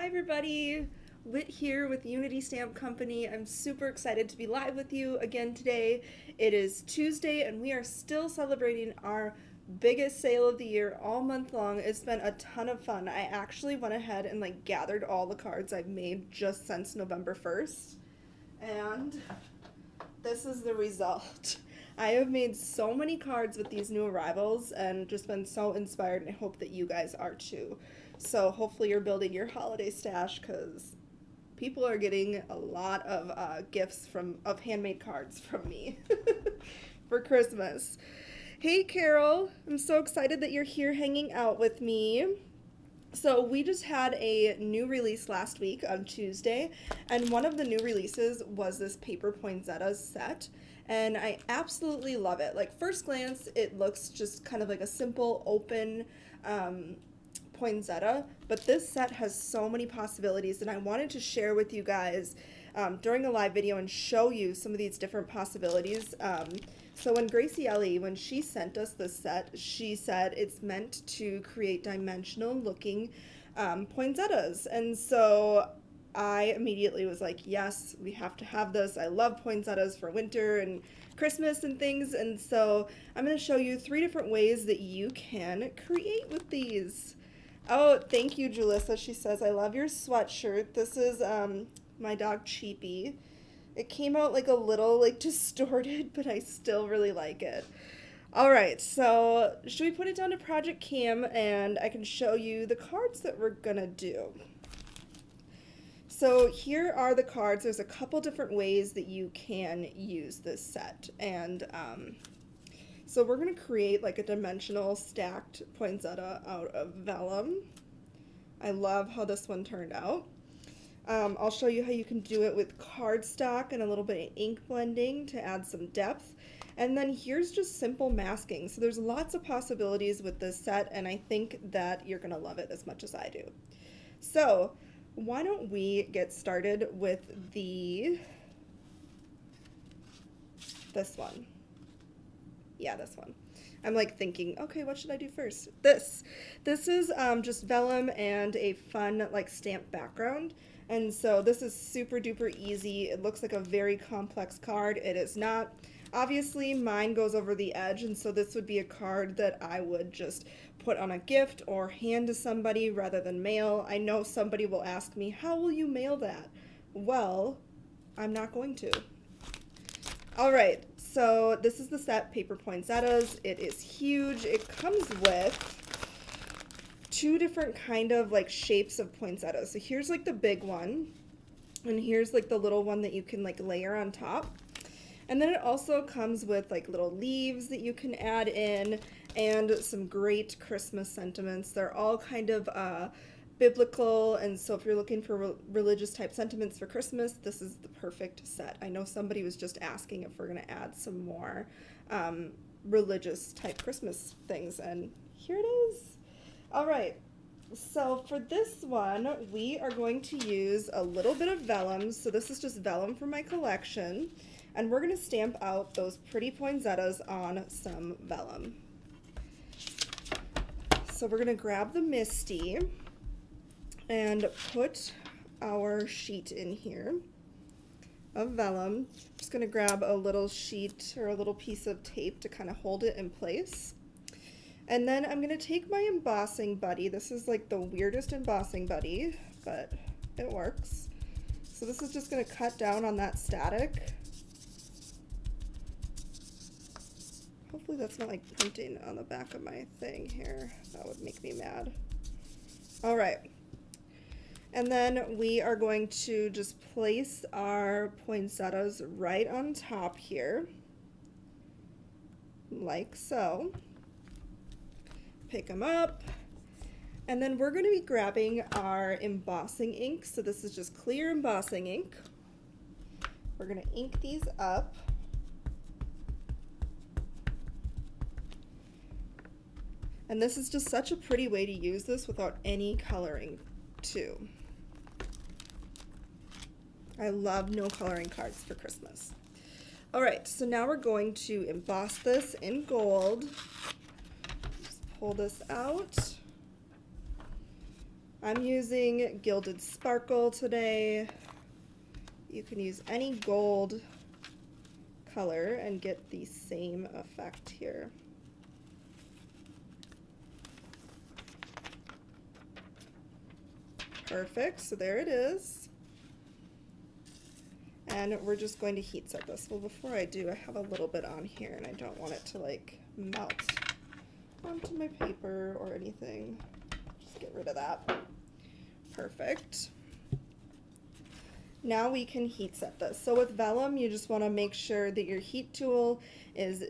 everybody, Whit here with Unity Stamp Company. I'm super excited to be live with you again today. It is Tuesday and we are still celebrating our biggest sale of the year all month long. It's been a ton of fun. I actually went ahead and gathered all the cards I've made just since November 1st, and this is the result. I have made so many cards with these new arrivals and just been so inspired, and I hope that you guys are too. So hopefully you're building your holiday stash, because people are getting a lot of gifts of handmade cards from me for Christmas. Hey Carol, I'm so excited that you're here hanging out with me. So we just had a new release last week on Tuesday, and one of the new releases was this Paper Poinsettias set, and I absolutely love it. First glance, it looks just kind of like a simple open poinsettia, but this set has so many possibilities, and I wanted to share with you guys during a live video and show you some of these different possibilities. So when Graciellie, when she sent us this set, she said it's meant to create dimensional looking poinsettias, and so I immediately was like, yes, we have to have this. I love poinsettias for winter and Christmas and things, and so I'm going to show you 3 different ways that you can create with these. Oh, thank you, Julissa. She says, I love your sweatshirt. This is my dog Cheapy. It came out a little distorted, but I still really like it. All right, so should we put it down to Project Cam and I can show you the cards that we're gonna do. So here are the cards. There's a couple different ways that you can use this set, and so we're going to create a dimensional stacked poinsettia out of vellum. I love how this one turned out. I'll show you how you can do it with cardstock and a little bit of ink blending to add some depth. And then here's just simple masking. So there's lots of possibilities with this set, and I think that you're going to love it as much as I do. So why don't we get started with this one. Yeah, this one. I'm thinking, okay, what should I do first? This is just vellum and a fun stamp background. And so this is super duper easy. It looks like a very complex card. It is not. Obviously mine goes over the edge, and so this would be a card that I would just put on a gift or hand to somebody rather than mail. I know somebody will ask me, how will you mail that? Well, I'm not going to. All right, so this is the set, Paper Poinsettias. It is huge. It comes with 2 different kind of shapes of poinsettias. So here's the big one, and here's the little one that you can layer on top. And then it also comes with little leaves that you can add in, and some great Christmas sentiments. They're all kind of biblical, and so if you're looking for religious type sentiments for Christmas, this is the perfect set. I know somebody was just asking if we're going to add some more religious type Christmas things, and here it is. All right, so for this one, we are going to use a little bit of vellum. So this is just vellum from my collection, and we're going to stamp out those pretty poinsettias on some vellum. So we're going to grab the Misty and put our sheet in here of vellum. Just going to grab a little sheet or a little piece of tape to kind of hold it in place. And then I'm going to take my embossing buddy. This is the weirdest embossing buddy, but it works. So this is just going to cut down on that static. Hopefully that's not printing on the back of my thing here. That would make me mad. All right. And then we are going to just place our poinsettias right on top here, like so. Pick them up, and then we're going to be grabbing our embossing ink. So this is just clear embossing ink. We're going to ink these up. And this is just such a pretty way to use this without any coloring too. I love no coloring cards for Christmas. All right, so now we're going to emboss this in gold. Just pull this out. I'm using Gilded Sparkle today. You can use any gold color and get the same effect here. Perfect, so there it is. And we're just going to heat set this. Well, before I do, I have a little bit on here and I don't want it to like melt onto my paper or anything. Just get rid of that. Perfect. Now we can heat set this. So with vellum, you just want to make sure that your heat tool is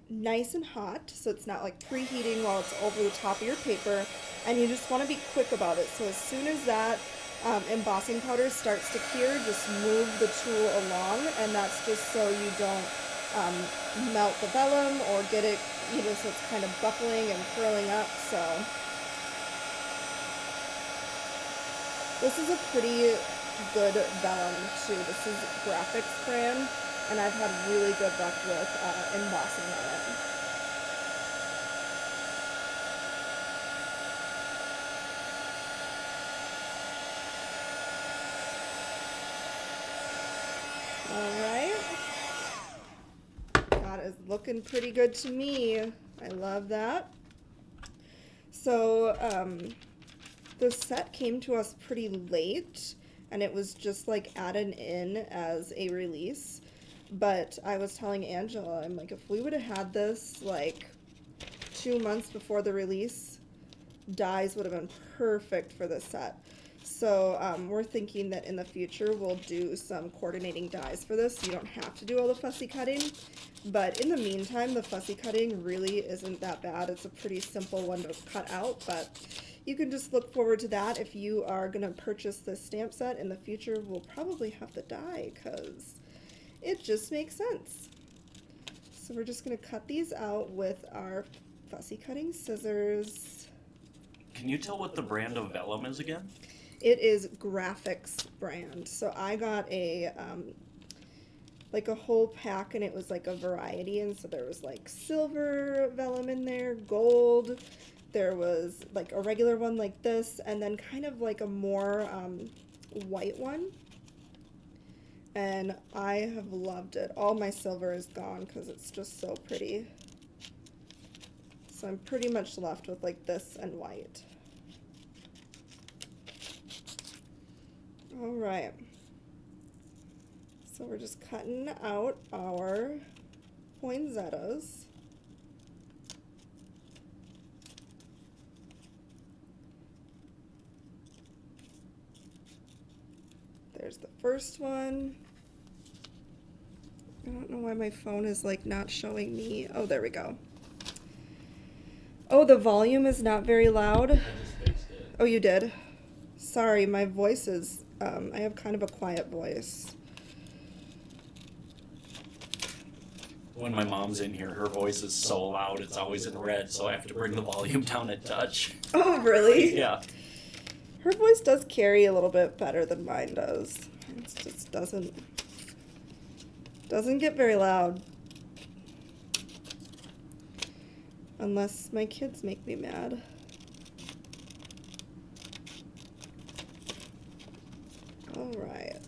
nice and hot, so it's not like preheating while it's over the top of your paper, and you just want to be quick about it. So as soon as that embossing powder starts to cure, just move the tool along, and that's just so you don't melt the vellum or get it, you know, so it's kind of buckling and curling up. So this is a pretty good vellum too. This is Graphics brand, and I've had really good luck with embossing on it. Alright, that is looking pretty good to me. I love that. So the set came to us pretty late, and it was just like added in as a release. But I was telling Angela, I'm like, if we would have had this like 2 months before the release, dies would have been perfect for this set. So we're thinking that in the future we'll do some coordinating dies for this. So you don't have to do all the fussy cutting. But in the meantime, the fussy cutting really isn't that bad. It's a pretty simple one to cut out, but you can just look forward to that. If you are going to purchase this stamp set in the future, we'll probably have the die because it just makes sense. So we're just going to cut these out with our fussy cutting scissors. Can you tell what the brand of vellum is again? It is Graphics brand. So I got a like a whole pack, and it was like a variety, and so there was like silver vellum in there, gold, there was like a regular one like this, and then kind of like a more white one. And I have loved it. All my silver is gone because it's just so pretty. So I'm pretty much left with like this and white. All right. So we're just cutting out our poinsettias. There's the first one. I don't know why my phone is like not showing me. Oh, there we go. Oh, the volume is not very loud. I just fixed it. Oh, you did? Sorry, my voice is, I have kind of a quiet voice. When my mom's in here, her voice is so loud, it's always in red, so I have to bring the volume down a touch. Oh, really? Yeah. Her voice does carry a little bit better than mine does. It just doesn't get very loud. Unless my kids make me mad. All right.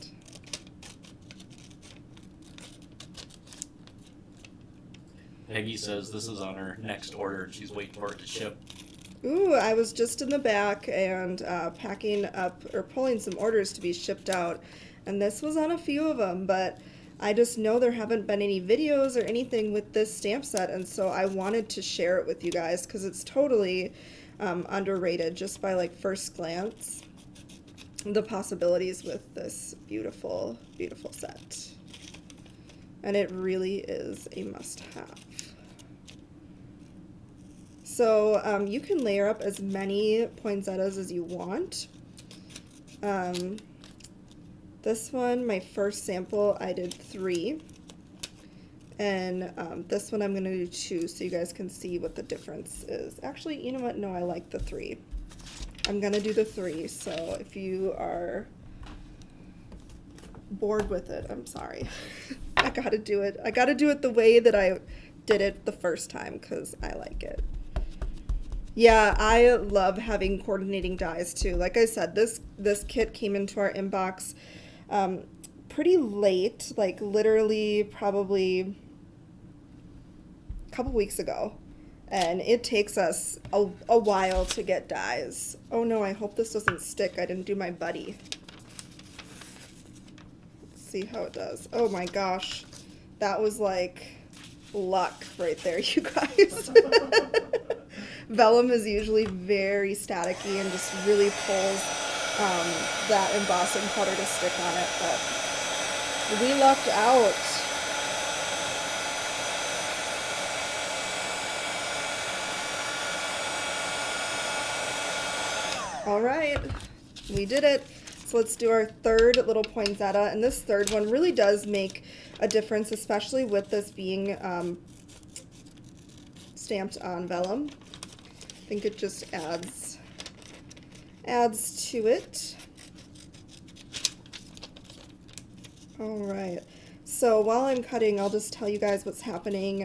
Peggy says this is on her next order and she's waiting for it to ship. Ooh, I was just in the back and packing up or pulling some orders to be shipped out, and this was on a few of them, but I just know there haven't been any videos or anything with this stamp set, and so I wanted to share it with you guys because it's totally underrated just by like first glance, the possibilities with this beautiful, beautiful set. And it really is a must-have. So you can layer up as many poinsettias as you want. This one, my first sample, I did 3. And this one I'm going to do 2 so you guys can see what the difference is. Actually, you know what? No, I like the 3. I'm going to do the 3, so if you are bored with it, I'm sorry. I got to do it. I got to do it the way that I did it the first time because I like it. Yeah, I love having coordinating dies too. Like I said, this kit came into our inbox um, pretty late, like literally probably a couple weeks ago. And it takes us a while to get dies. Oh no, I hope this doesn't stick. I didn't do my buddy. Let's see how it does. Oh my gosh. That was like luck right there, you guys. Vellum is usually very staticky and just really pulls that embossing powder to stick on it, but we lucked out. All right, we did it. So let's do our third little poinsettia, and this third one really does make a difference, especially with this being stamped on vellum. I think it just adds to it. All right, so while I'm cutting, I'll just tell you guys what's happening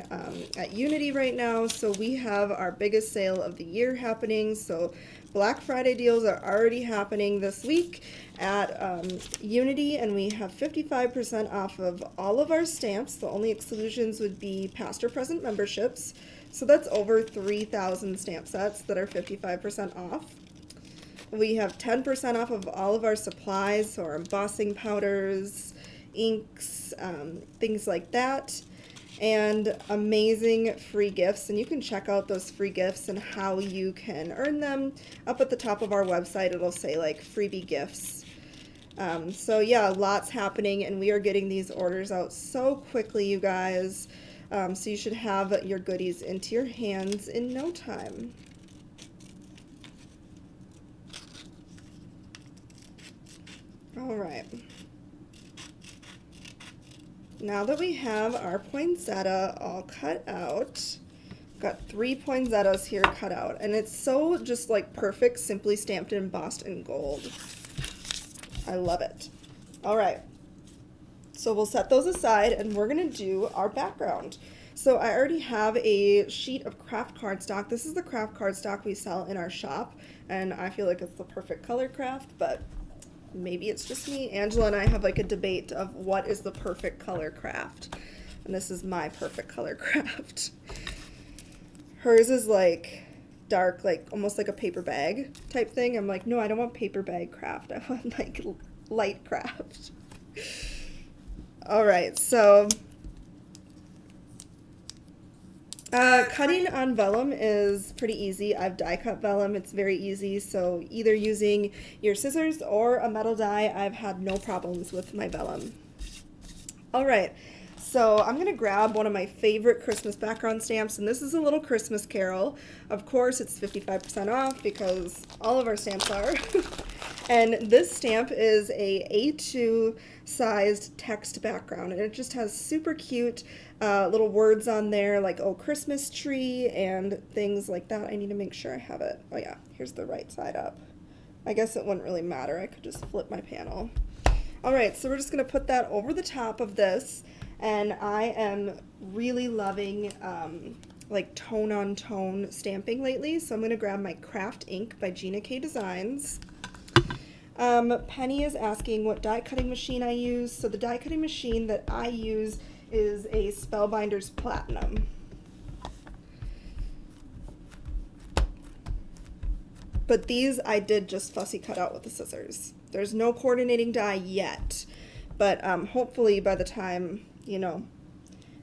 at Unity right now. So we have our biggest sale of the year happening. So Black Friday deals are already happening this week at Unity, and we have 55% off of all of our stamps. The only exclusions would be past or present memberships. So that's over 3,000 stamp sets that are 55% off. We have 10% off of all of our supplies, so our embossing powders, inks, things like that, and amazing free gifts. And you can check out those free gifts and how you can earn them. Up at the top of our website, it'll say like freebie gifts. So yeah, lots happening, and we are getting these orders out so quickly, you guys. So you should have your goodies into your hands in no time. All right. Now that we have our poinsettia all cut out, got 3 poinsettias here cut out, and it's so just like perfect, simply stamped and embossed in gold. I love it. All right. So we'll set those aside, and we're going to do our background. So I already have a sheet of craft cardstock. This is the craft cardstock we sell in our shop, and I feel like it's the perfect color craft, but maybe it's just me. Angela and I have like a debate of what is the perfect color craft, and this is my perfect color craft. Hers is like dark, like almost like a paper bag type thing. I'm like, no, I don't want paper bag craft. I want like light craft. All right, so cutting on vellum is pretty easy. I've die cut vellum. It's very easy. So either using your scissors or a metal die, I've had no problems with my vellum. All right, so I'm gonna grab one of my favorite Christmas background stamps, and this is a little Christmas carol. Of course, it's 55% off because all of our stamps are. And this stamp is a A2 sized text background, and it just has super cute little words on there like, oh, Christmas tree and things like that. I need to make sure I have it. Oh yeah, here's the right side up. I guess it wouldn't really matter. I could just flip my panel. All right, so we're just gonna put that over the top of this, and I am really loving like tone on tone stamping lately. So I'm gonna grab my Craft Ink by Graciellie Designs. Penny is asking what die cutting machine I use. So the die cutting machine that I use is a Spellbinders Platinum. But these I did just fussy cut out with the scissors. There's no coordinating die yet, but hopefully by the time, you know,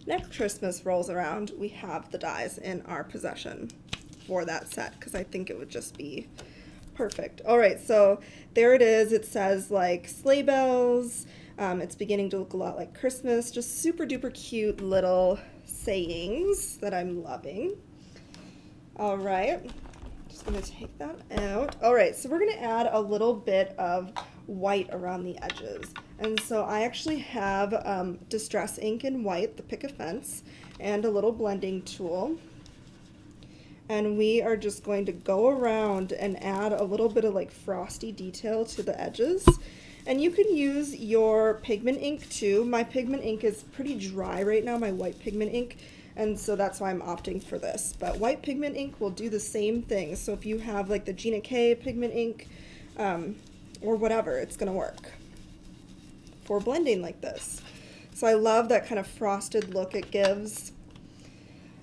next Christmas rolls around, we have the dies in our possession for that set, because I think it would just be perfect. All right, so there it is. It says like sleigh bells. It's beginning to look a lot like Christmas. Just super duper cute little sayings that I'm loving. All right, just gonna take that out. All right, so we're gonna add a little bit of white around the edges. And so I actually have Distress ink in white, the Pick a Fence, and a little blending tool. And we are just going to go around and add a little bit of like frosty detail to the edges. And you can use your pigment ink too. My pigment ink is pretty dry right now, my white pigment ink. And so that's why I'm opting for this. But white pigment ink will do the same thing. So if you have like the Gina K pigment ink or whatever, it's going to work for blending like this. So I love that kind of frosted look it gives.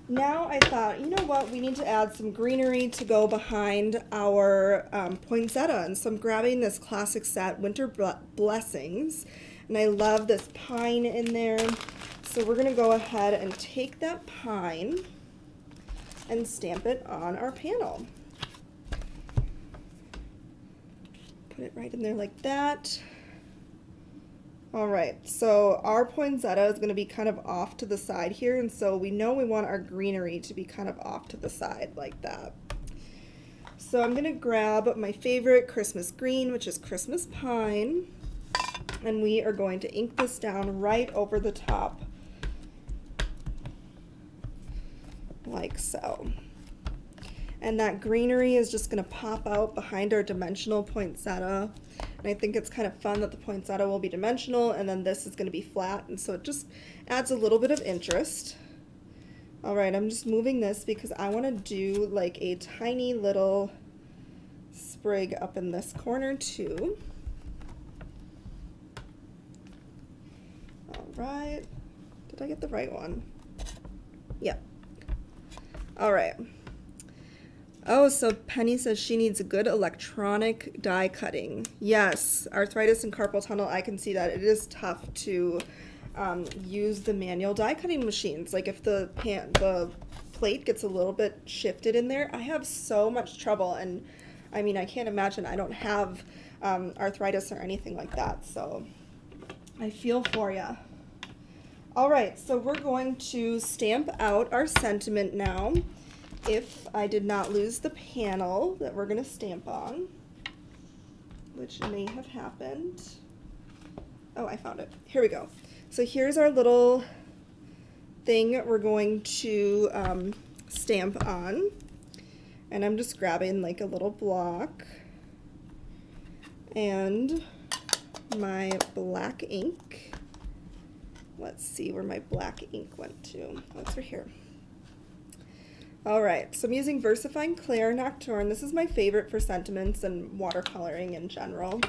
Now I thought, you know what, we need to add some greenery to go behind our poinsettia. And so I'm grabbing this classic set, Winter Blessings. And I love this pine in there. So we're going to go ahead and take that pine and stamp it on our panel. Put it right in there like that. All right, so our poinsettia is going to be kind of off to the side here, and so we know we want our greenery to be kind of off to the side like that. So I'm going to grab my favorite Christmas green, which is Christmas pine, and we are going to ink this down right over the top, like so. And that greenery is just going to pop out behind our dimensional poinsettia. And I think it's kind of fun that the poinsettia will be dimensional and then this is going to be flat. And so it just adds a little bit of interest. All right, I'm just moving this because I want to do like a tiny little sprig up in this corner too. All right. Did I get the right one? Yep. All right. Oh, so Penny says she needs a good electronic die cutting. Yes, arthritis and carpal tunnel, I can see that. It is tough to use the manual die cutting machines. Like if the plate gets a little bit shifted in there, I have so much trouble. And I mean, I can't imagine. I don't have arthritis or anything like that. So I feel for you. All right, so we're going to stamp out our sentiment now. If I did not lose the panel that we're going to stamp on, which may have happened. Oh, I found it. Here we go. So here's our little thing we're going to stamp on. And I'm just grabbing like a little block and my black ink. Let's see where my black ink went to. Oh, it's right here. All right, so I'm using VersaFine Clair Nocturne. This is my favorite for sentiments and watercoloring in general.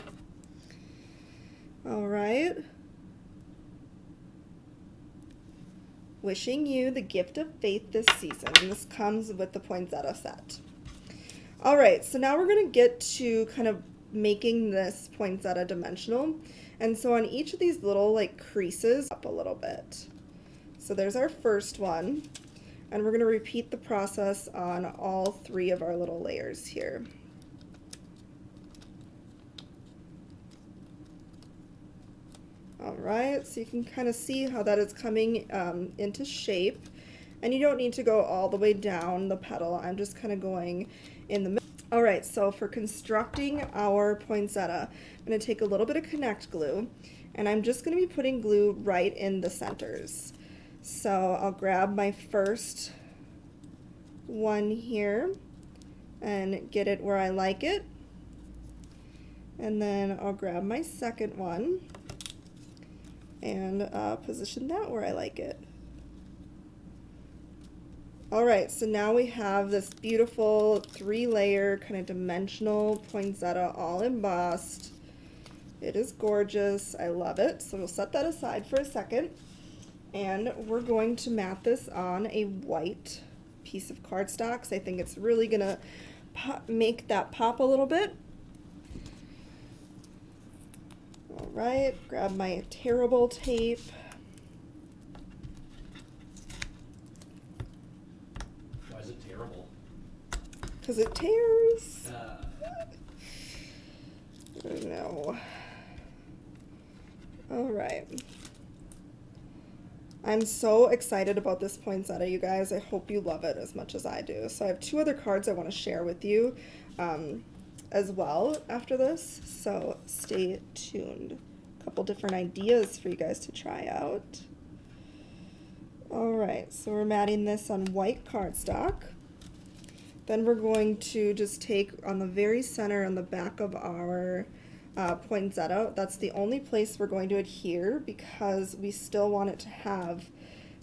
All right. Wishing you the gift of faith this season. And this comes with the poinsettia set. All right, so now we're gonna get to kind of making this poinsettia dimensional. And so on each of these little like creases, up a little bit. So there's our first one. And we're going to repeat the process on all three of our little layers here. All right, so you can kind of see how that is coming into shape. And you don't need to go all the way down the petal. I'm just kind of going in the middle. All right, so for constructing our poinsettia, I'm going to take a little bit of Connect glue, and I'm just going to be putting glue right in the centers. So I'll grab my first one here and get it where I like it. And then I'll grab my second one and position that where I like it. All right, so now we have this beautiful 3-layer kind of dimensional poinsettia all embossed. It is gorgeous. I love it. So we'll set that aside for a second. And we're going to mat this on a white piece of cardstock. So I think it's really gonna make that pop a little bit. All right, grab my tearable tape. Why is it terrible? Because it tears. No. All right. I'm so excited about this poinsettia, you guys. I hope you love it as much as I do. So I have 2 other cards I want to share with you as well after this. So stay tuned. A couple different ideas for you guys to try out. All right, so we're matting this on white cardstock. Then we're going to just take on the very center on the back of our poinsettia. That's the only place we're going to adhere because we still want it to have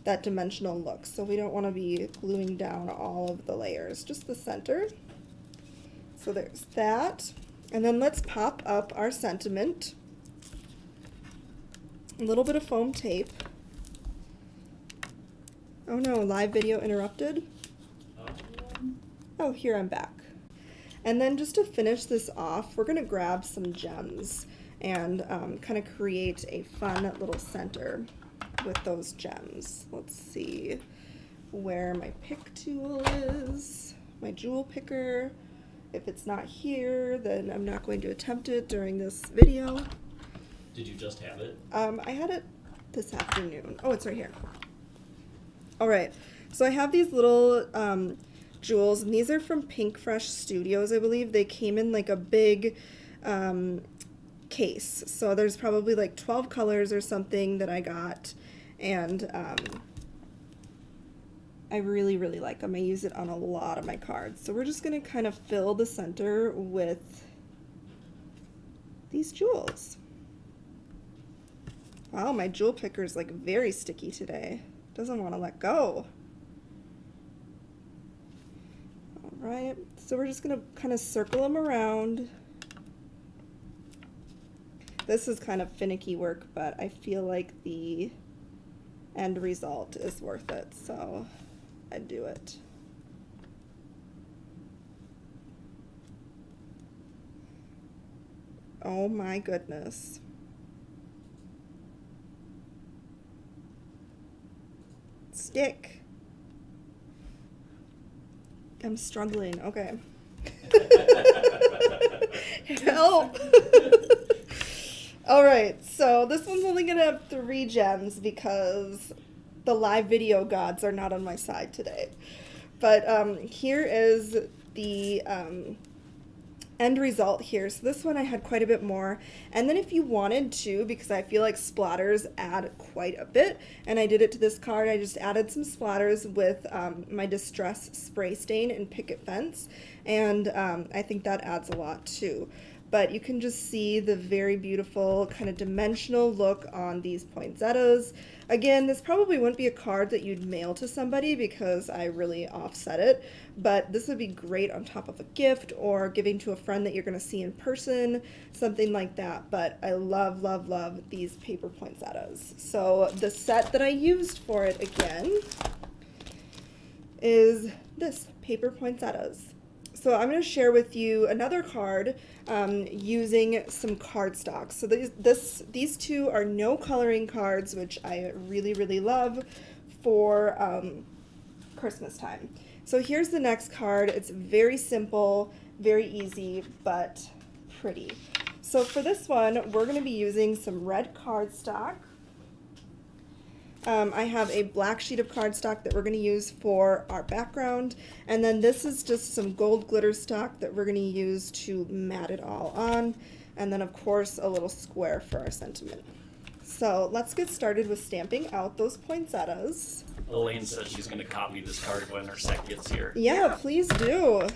that dimensional look. So we don't want to be gluing down all of the layers, just the center. So there's that. And then let's pop up our sentiment. A little bit of foam tape. Oh no, live video interrupted. Oh, here I'm back. And then just to finish this off, we're gonna grab some gems and kind of create a fun little center with those gems. Let's see where my pick tool is, my jewel picker. If it's not here, then I'm not going to attempt it during this video. Did you just have it? I had it this afternoon. Oh, it's right here. All right, so I have these little jewels, and these are from Pink Fresh Studios, I believe. They came in like a big case. So there's probably like 12 colors or something that I got. And I really, really like them. I use it on a lot of my cards. So we're just going to kind of fill the center with these jewels. Wow, my jewel picker is like very sticky today. Doesn't want to let go. All right, so we're just going to kind of circle them around. This is kind of finicky work, but I feel like the end result is worth it, so I do it. Oh my goodness. Stick. I'm struggling. Okay. Help. All right, so this one's only gonna have 3 gems because the live video gods are not on my side today. But here is the end result here. So this one I had quite a bit more. And then if you wanted to, because I feel like splatters add quite a bit, and I did it to this card, I just added some splatters with my Distress Spray Stain and Picket Fence. And I think that adds a lot too. But you can just see the very beautiful kind of dimensional look on these poinsettias. Again, this probably wouldn't be a card that you'd mail to somebody because I really offset it, but this would be great on top of a gift or giving to a friend that you're going to see in person, something like that. But I love, love, love these paper poinsettias. So the set that I used for it again is this, Paper Poinsettias. So I'm going to share with you another card using some cardstock. So these two are no coloring cards, which I really, really love for Christmas time. So here's the next card. It's very simple, very easy, but pretty. So for this one, we're going to be using some red cardstock. I have a black sheet of cardstock that we're going to use for our background, and then this is just some gold glitter stock that we're going to use to mat it all on, and then of course a little square for our sentiment. So let's get started with stamping out those poinsettias. Elaine says she's going to copy this card when her set gets here. Yeah, please do.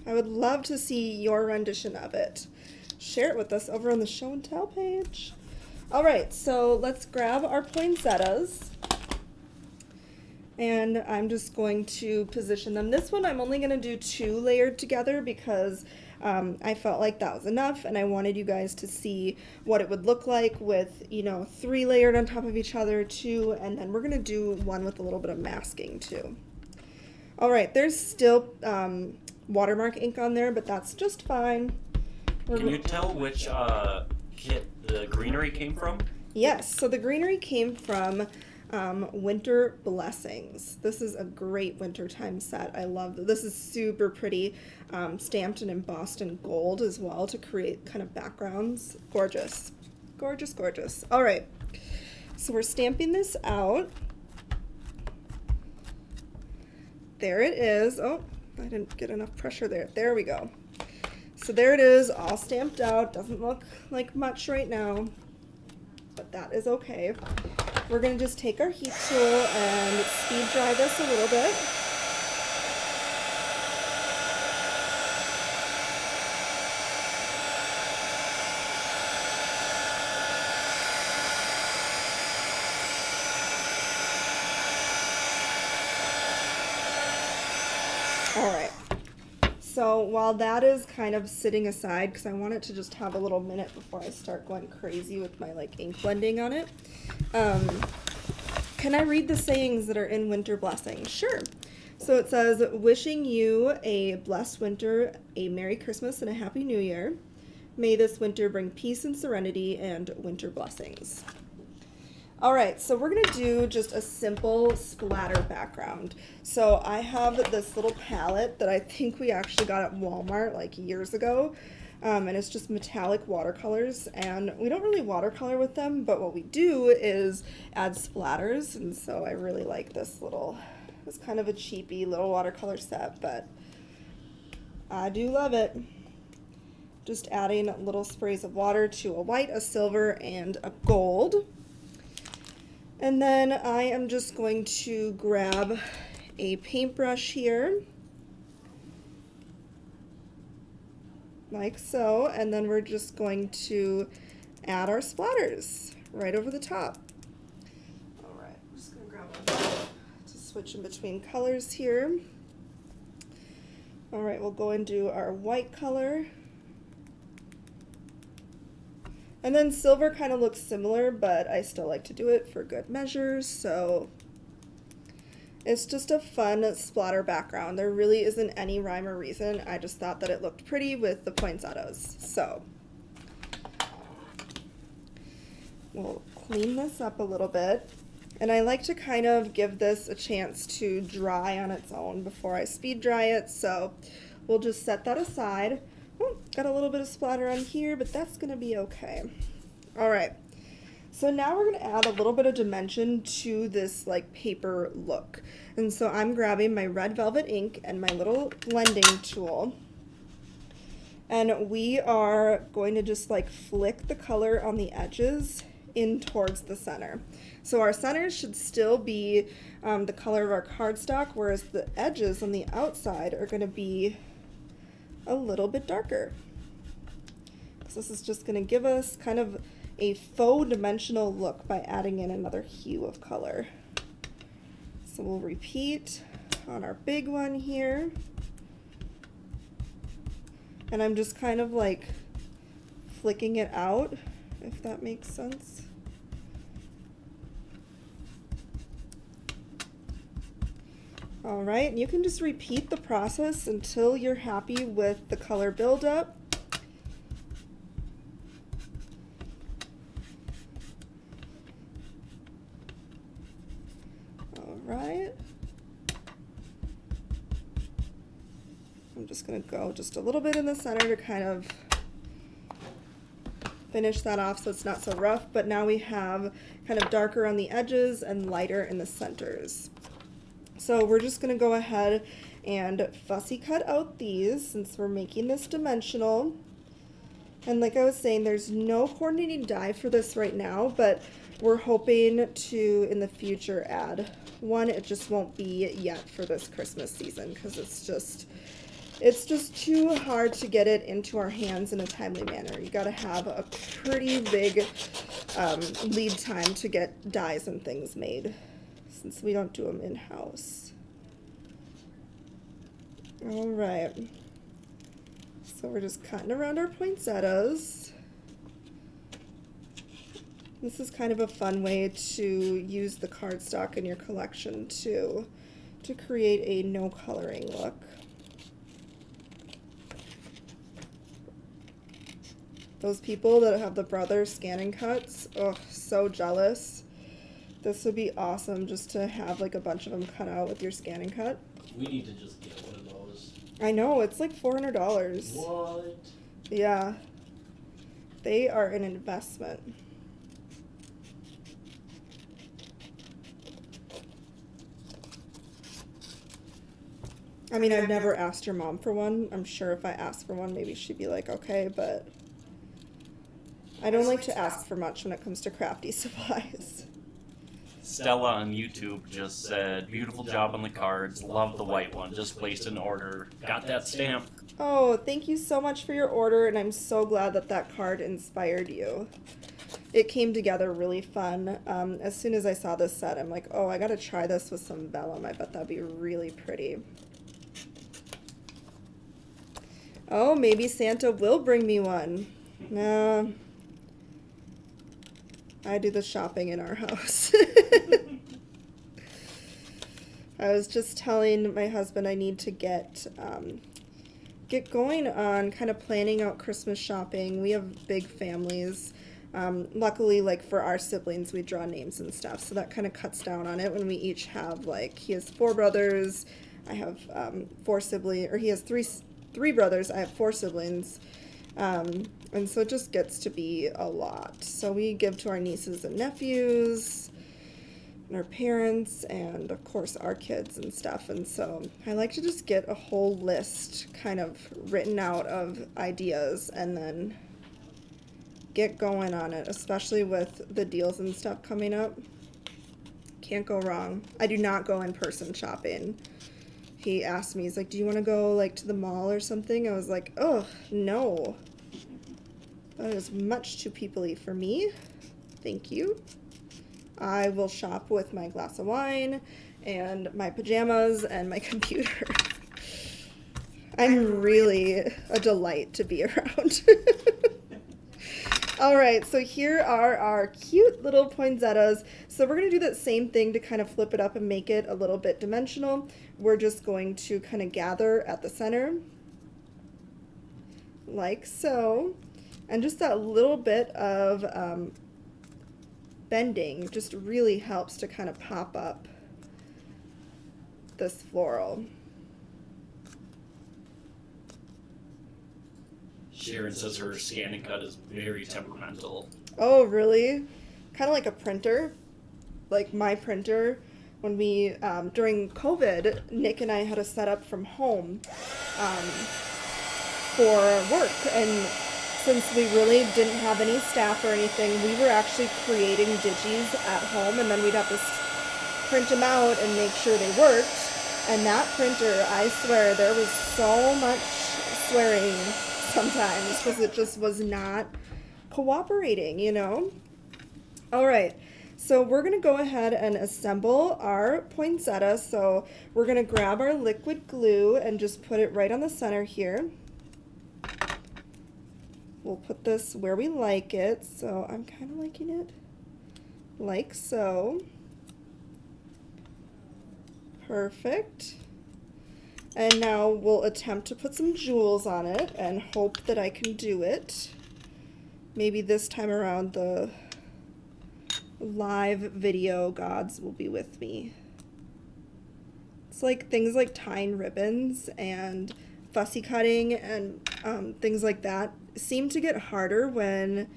I would love to see your rendition of it. Share it with us over on the show and tell page. All right, so let's grab our poinsettias, and I'm just going to position them. This one I'm only going to do 2 layered together because I felt like that was enough, and I wanted you guys to see what it would look like with, 3 layered on top of each other, 2, and then we're going to do one with a little bit of masking too. All right, there's still watermark ink on there, but that's just fine. Can you tell which kit the greenery came from? Yes, so the greenery came from Winter Blessings. This is a great wintertime set. I love this. This is super pretty, stamped and embossed in gold as well to create kind of backgrounds. Gorgeous, gorgeous, gorgeous. All right, so we're stamping this out. There it is. Oh, I didn't get enough pressure there. There we go. So there it is, all stamped out. Doesn't look like much right now, but that is okay. We're going to just take our heat tool and speed dry this a little bit. All right. So while that is kind of sitting aside, because I want it to just have a little minute before I start going crazy with my like ink blending on it, can I read the sayings that are in Winter Blessing? Sure. So it says, wishing you a blessed winter, a Merry Christmas, and a Happy New Year. May this winter bring peace and serenity and winter blessings. All right, so we're gonna do just a simple splatter background. So I have this little palette that I think we actually got at Walmart like years ago. And it's just metallic watercolors, and we don't really watercolor with them, but what we do is add splatters, and so I really like this little, it's kind of a cheapy little watercolor set, but I do love it. Just adding little sprays of water to a white, a silver, and a gold. And then I am just going to grab a paintbrush here, like so, and then we're just going to add our splatters right over the top. All right, I'm just gonna grab one to switch in between colors here. All right, we'll go and do our white color. And then silver kind of looks similar, but I still like to do it for good measure, so it's just a fun splatter background. There really isn't any rhyme or reason. I just thought that it looked pretty with the poinsettias. So we'll clean this up a little bit. And I like to kind of give this a chance to dry on its own before I speed dry it. So we'll just set that aside. Oh, got a little bit of splatter on here, but that's gonna be okay. All right. So now we're going to add a little bit of dimension to this like paper look. And so I'm grabbing my red velvet ink and my little blending tool. And we are going to just like flick the color on the edges in towards the center. So our center should still be the color of our cardstock, whereas the edges on the outside are going to be a little bit darker. So this is just going to give us kind of a faux dimensional look by adding in another hue of color. So we'll repeat on our big one here. And I'm just kind of like flicking it out, if that makes sense. All right, and you can just repeat the process until you're happy with the color buildup. Right. I'm just going to go just a little bit in the center to kind of finish that off so it's not so rough, but now we have kind of darker on the edges and lighter in the centers. So we're just going to go ahead and fussy cut out these since we're making this dimensional. And like I was saying, there's no coordinating die for this right now, but we're hoping to in the future add one. It just won't be yet for this Christmas season because it's just too hard to get it into our hands in a timely manner. You got to have a pretty big lead time to get dies and things made since we don't do them in-house. All right. So we're just cutting around our poinsettias. This is kind of a fun way to use the cardstock in your collection too, to create a no coloring look. Those people that have the brother scanning cuts, oh, so jealous. This would be awesome just to have like a bunch of them cut out with your scanning cut. We need to just get one of those. I know, it's like $400. What? Yeah. They are an investment. I mean, I've never asked your mom for one. I'm sure if I asked for one, maybe she'd be like, okay, but I don't like to ask for much when it comes to crafty supplies. Stella on YouTube just said, beautiful job on the cards, love the white one, just placed an order, got that stamp. Oh, thank you so much for your order, and I'm so glad that that card inspired you. It came together really fun. As soon as I saw this set, I'm like, oh, I gotta try this with some vellum. I bet that'd be really pretty. Oh, maybe Santa will bring me one. Nah. I do the shopping in our house. I was just telling my husband I need to get going on kind of planning out Christmas shopping. We have big families. Luckily, like for our siblings, we draw names and stuff, so that kind of cuts down on it when we each have, like, he has 4 brothers, I have 4 siblings, or he has three brothers, I have 4 siblings. And so it just gets to be a lot. So we give to our nieces and nephews, and our parents, and of course our kids and stuff. And so I like to just get a whole list kind of written out of ideas and then get going on it, especially with the deals and stuff coming up. Can't go wrong. I do not go in person shopping. He asked me, he's like, do you want to go like to the mall or something? I was like, oh, no. That is much too people-y for me. Thank you. I will shop with my glass of wine and my pajamas and my computer. I'm really a delight to be around. All right, so here are our cute little poinsettias. So we're going to do that same thing to kind of flip it up and make it a little bit dimensional. We're just going to kind of gather at the center, like so. And just that little bit of bending just really helps to kind of pop up this floral. Sharon says her scan and cut is very temperamental. Oh, really? Kind of like a printer. Like my printer. When we, during COVID, Nick and I had a setup from home for work. And since we really didn't have any staff or anything, we were actually creating digis at home, and then we'd have to print them out and make sure they worked. And that printer, I swear, there was so much swearing sometimes because it just was not cooperating, you know? All right, so we're gonna go ahead and assemble our poinsettia. So we're gonna grab our liquid glue and just put it right on the center here. We'll put this where we like it, so I'm kind of liking it like so. Perfect. And now we'll attempt to put some jewels on it and hope that I can do it. Maybe this time around the live video gods will be with me. It's like things like tying ribbons and fussy cutting and things like that seem to get harder when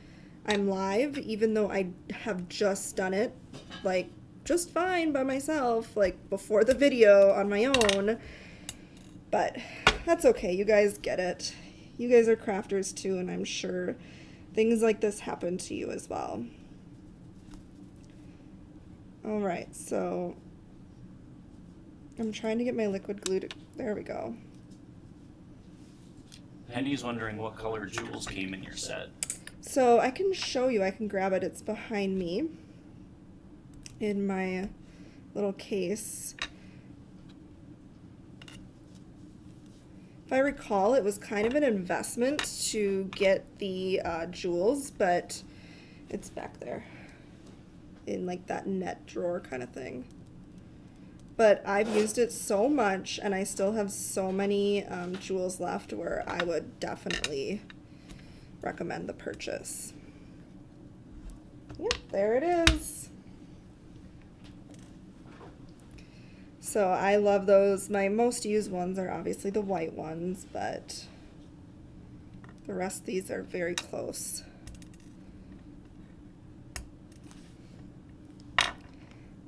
I'm live, even though I have just done it like just fine by myself, like before the video on my own. But that's okay, you guys get it. You guys are crafters too, and I'm sure things like this happen to you as well. All right, so I'm trying to get my liquid glue to, there we go. Penny's wondering what color jewels came in your set. So I can show you, I can grab it, it's behind me in my little case. If I recall, it was kind of an investment to get the jewels, but it's back there in like that net drawer kind of thing. But I've used it so much, and I still have so many jewels left where I would definitely recommend the purchase. Yep, there it is. So I love those. My most used ones are obviously the white ones, but the rest of these are very close.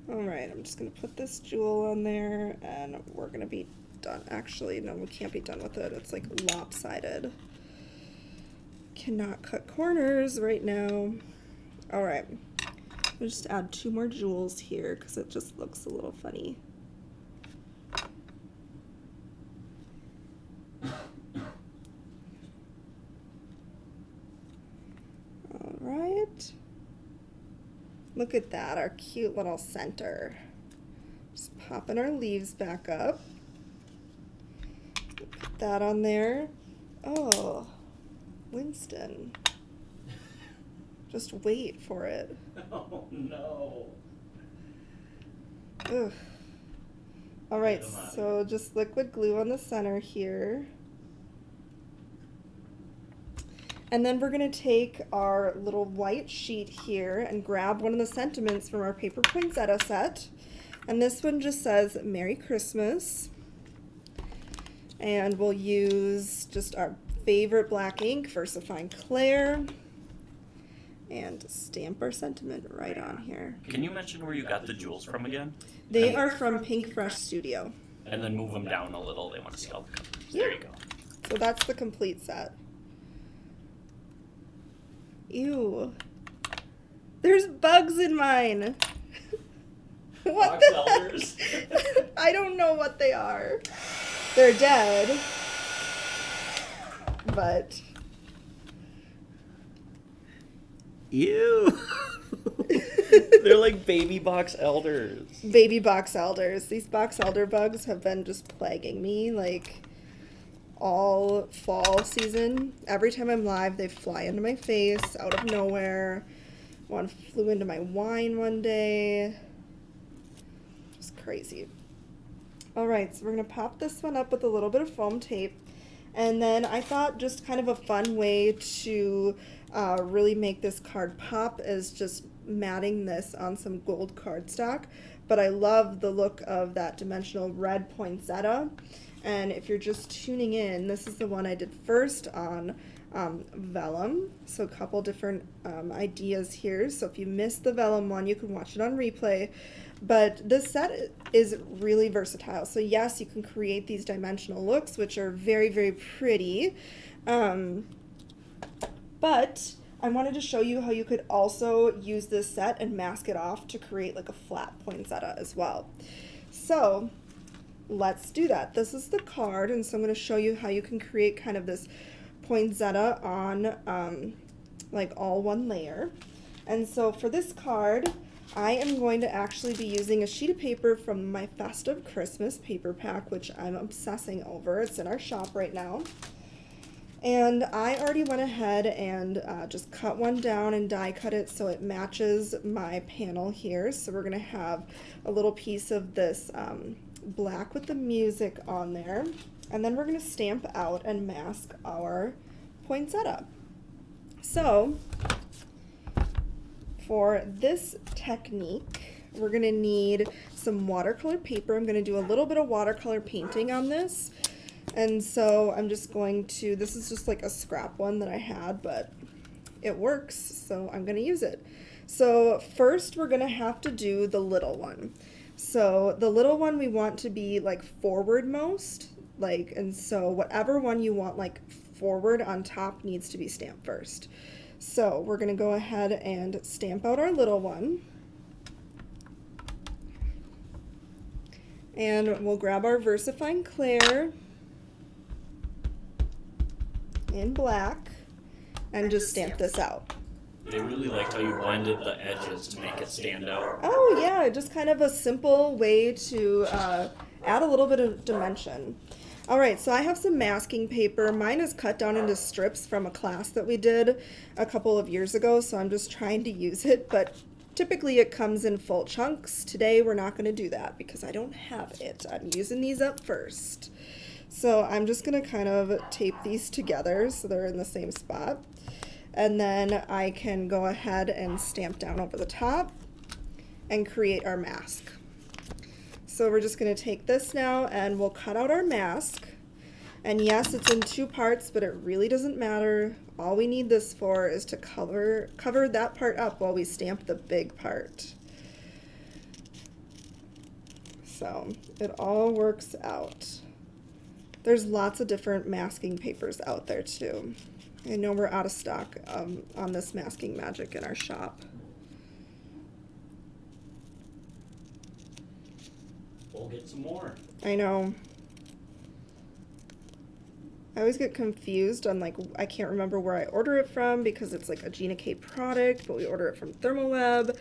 All right, I'm just gonna put this jewel on there and we're gonna be done. Actually, no, we can't be done with it. It's like lopsided. Cannot cut corners right now. All right, I'll just add 2 more jewels here because it just looks a little funny. All right. Look at that, our cute little center. Just popping our leaves back up. Put that on there. Oh, Winston. Just wait for it. Oh no. Ugh. All right, Get 'em out of so just liquid glue on the center here. And then we're gonna take our little white sheet here and grab one of the sentiments from our Paper Poinsettia set. And this one just says Merry Christmas. And we'll use just our favorite black ink, VersaFine Clair, and stamp our sentiment right on here. Can you mention where you got the jewels from again? They are from Pink Fresh Studio. And then move them down a little. They want to see all the colors. Yeah. There you go. So that's the complete set. Ew. There's bugs in mine. What Box the elders? heck? I don't know what they are. They're dead. But Ew. They're like baby box elders. baby box elders. These box elder bugs have been just plaguing me like all fall season. Every time I'm live, they fly into my face out of nowhere. One flew into my wine one day. It's crazy. All right, so we're gonna pop this one up with a little bit of foam tape. And then I thought just kind of a fun way to really make this card pop is just matting this on some gold cardstock. But I love the look of that dimensional red poinsettia. And if you're just tuning in, this is the one I did first on vellum. So a couple different ideas here. So if you missed the vellum one, you can watch it on replay. But this set is really versatile. So yes, you can create these dimensional looks, which are very, very pretty. But I wanted to show you how you could also use this set and mask it off to create like a flat poinsettia as well. So let's do that. This is the card, and so I'm going to show you how you can create kind of this poinsettia on like all one layer. And so for this card, I am going to actually be using a sheet of paper from my Festive Christmas paper pack, which I'm obsessing over. It's in our shop right now. And I already went ahead and just cut one down and die cut it so it matches my panel here. So we're going to have a little piece of this black with the music on there. And then we're going to stamp out and mask our poinsettia. So for this technique, we're going to need some watercolor paper. I'm going to do a little bit of watercolor painting on this. And so I'm just going to, this is just like a scrap one that I had, but it works, so I'm going to use it. So first we're going to have to do the little one. So the little one we want to be like forward most, like, and so whatever one you want like forward on top needs to be stamped first. So we're going to go ahead and stamp out our little one. And we'll grab our VersaFine Clair in black and just stamp this out. They really liked how you blended the edges to make it stand out. Oh yeah, just kind of a simple way to add a little bit of dimension. All right, so I have some masking paper. Mine is cut down into strips from a class that we did a couple of years ago, so I'm just trying to use it, but typically it comes in full chunks. Today we're not going to do that because I don't have it. I'm using these up first. So I'm just going to kind of tape these together so they're in the same spot. And then I can go ahead and stamp down over the top and create our mask. So we're just going to take this now and we'll cut out our mask. And yes, it's in two parts, but it really doesn't matter. All we need this for is to cover that part up while we stamp the big part. So it all works out. There's lots of different masking papers out there too. I know we're out of stock on this masking magic in our shop. We'll get some more. I know. I always get confused on like, I can't remember where I order it from because it's like a Gina K product, but we order it from ThermoWeb.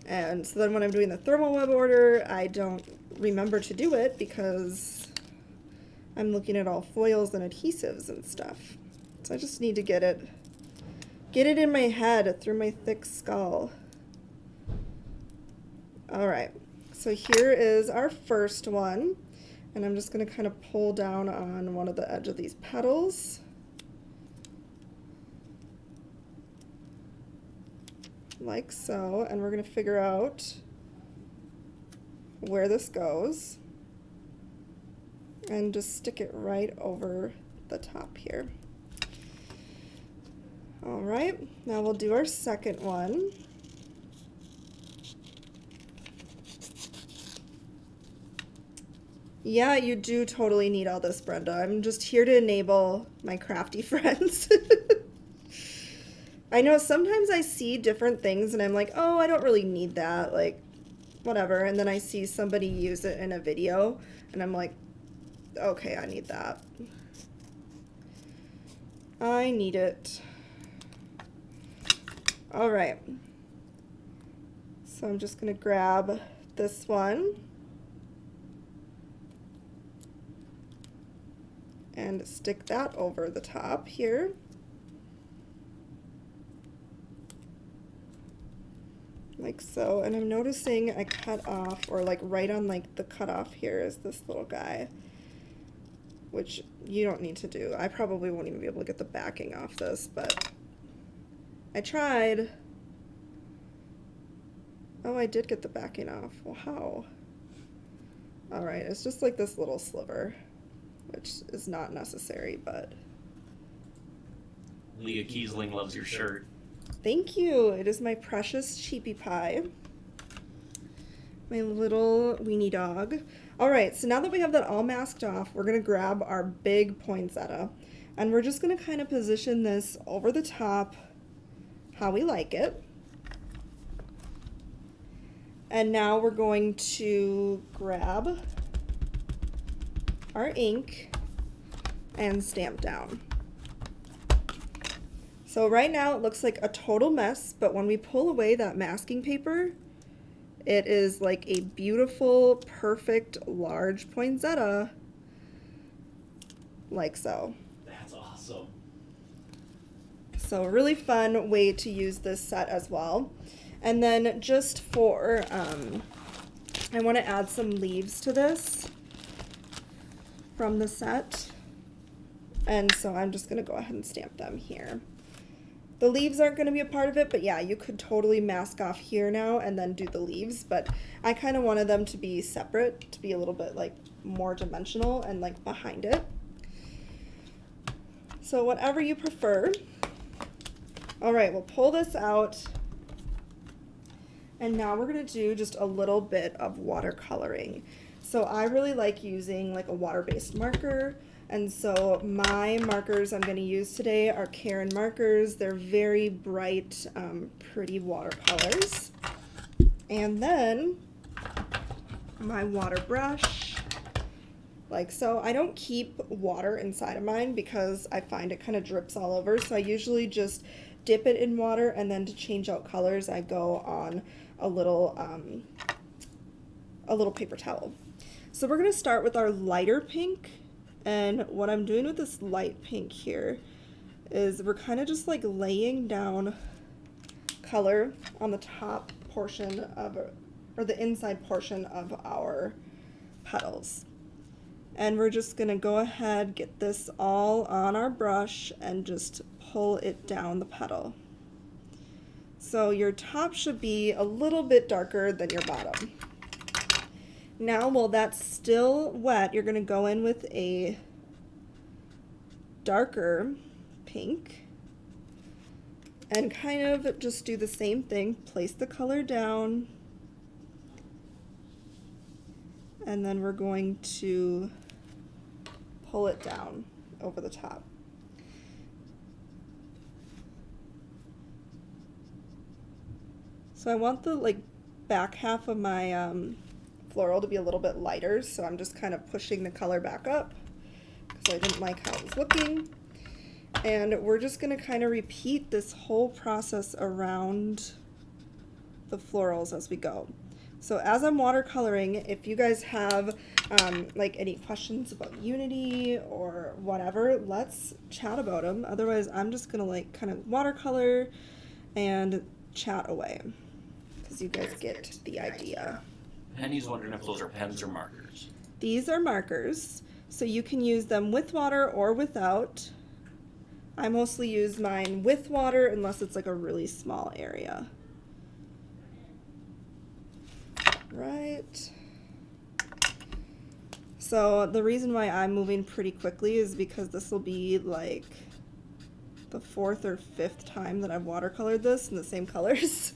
And so then when I'm doing the ThermoWeb order, I don't remember to do it because I'm looking at all foils and adhesives and stuff. I just need to get it in my head through my thick skull. All right, so here is our first one, and I'm just going to kind of pull down on one of the edge of these petals. Like so, and we're going to figure out where this goes and just stick it right over the top here. All right, now we'll do our second one. Yeah, you do totally need all this, Brenda. I'm just here to enable my crafty friends. I know sometimes I see different things and I'm like, oh, I don't really need that, like, whatever. And then I see somebody use it in a video and I'm like, okay, I need that. I need it. All right. So I'm just gonna grab this one and stick that over the top here. Like so, and I'm noticing I cut off, or like right on like the cutoff here is this little guy, which you don't need to do. I probably won't even be able to get the backing off this, but I tried. Oh, I did get the backing off. Well, how? All right, it's just like this little sliver, which is not necessary, but. Leah Kiesling loves your shirt. Thank you. It is my precious cheapie pie. My little weenie dog. All right, so now that we have that all masked off, we're gonna grab our big poinsettia and we're just gonna kind of position this over the top how we like it. And now we're going to grab our ink and stamp down. So right now it looks like a total mess, but when we pull away that masking paper, it is like a beautiful, perfect, large poinsettia, like so. That's awesome. So a really fun way to use this set as well. And then just for, I want to add some leaves to this from the set. And so I'm just going to go ahead and stamp them here. The leaves aren't going to be a part of it, but yeah, you could totally mask off here now and then do the leaves, but I kind of wanted them to be separate, to be a little bit like more dimensional and like behind it. So whatever you prefer. All right, we'll pull this out. And now we're going to do just a little bit of watercoloring. So I really like using like a water-based marker. And so my markers I'm going to use today are Karen markers. They're very bright, pretty watercolors. And then my water brush, like so. I don't keep water inside of mine because I find it kind of drips all over. So I usually just dip it in water, and then to change out colors, I go on a little paper towel. So we're going to start with our lighter pink. And what I'm doing with this light pink here is we're kind of just like laying down color on the top portion of, or the inside portion of our petals. And we're just going to go ahead, get this all on our brush and just pull it down the petal. So your top should be a little bit darker than your bottom. Now, while that's still wet, you're going to go in with a darker pink and kind of just do the same thing. Place the color down, and then we're going to pull it down over the top. So I want the like back half of my floral to be a little bit lighter, so I'm just kind of pushing the color back up because I didn't like how it was looking. And we're just going to kind of repeat this whole process around the florals as we go. So as I'm watercoloring, if you guys have like any questions about Unity or whatever, let's chat about them. Otherwise, I'm just gonna like kind of watercolor and chat away because you guys get the idea. Penny's wondering if those are pens or markers. These are markers, so you can use them with water or without. I mostly use mine with water unless it's like a really small area. Right. So the reason why I'm moving pretty quickly is because this will be like the 4th or 5th time that I've watercolored this in the same colors.